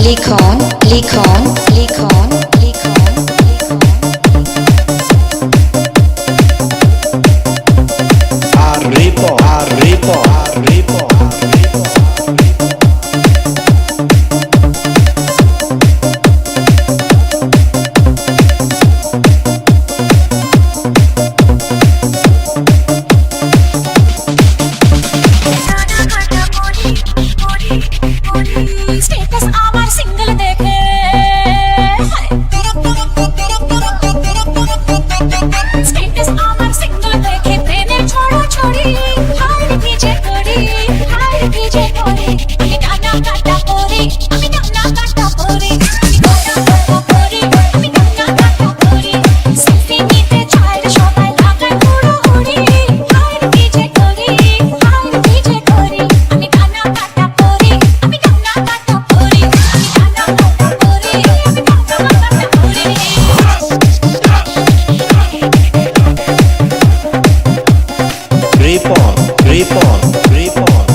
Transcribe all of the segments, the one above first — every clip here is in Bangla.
লিখন লিখন লিখন লিখন arripo arripo arripo স্ট্যাটাস আমার সিঙ্গেল দেখে স্ট্যাটাস আমার সিঙ্গেল দেখে প্রেমের ছড়াছড়ি হায় কি যে করি হায় কি যে করি আমি টানা কাটা করি আমি টানা কাটা করি আমি টানা কাটা করি আমি টানা কাটা করি সেলফি নিতে চাই সবাই লাগায় হুড়োহুড়ি হায় কি যে করি হায় কি যে করি আমি টানা কাটা করি আমি টানা কাটা করি আমি টানা কাটা করি আমি টানা কাটা করি ripon ripon ripon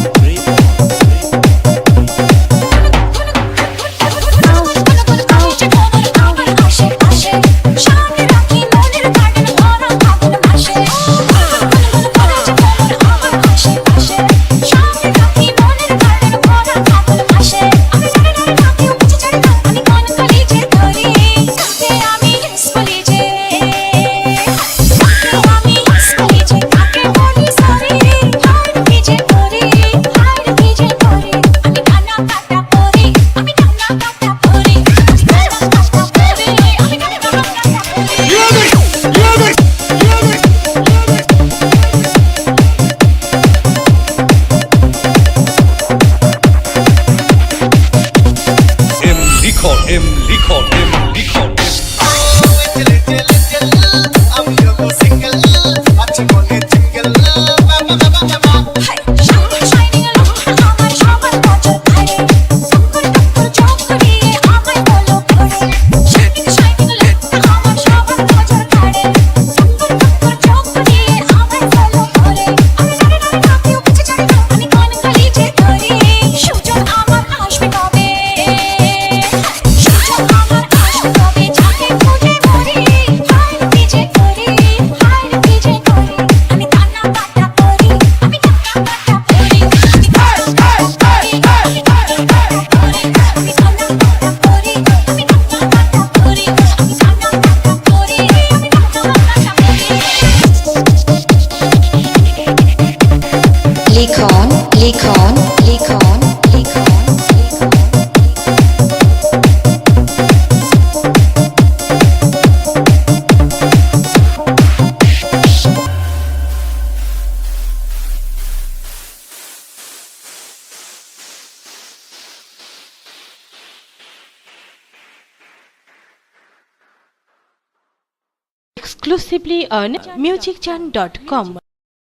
লিখন লিখন লিখন লিখন exclusively on musicjan.com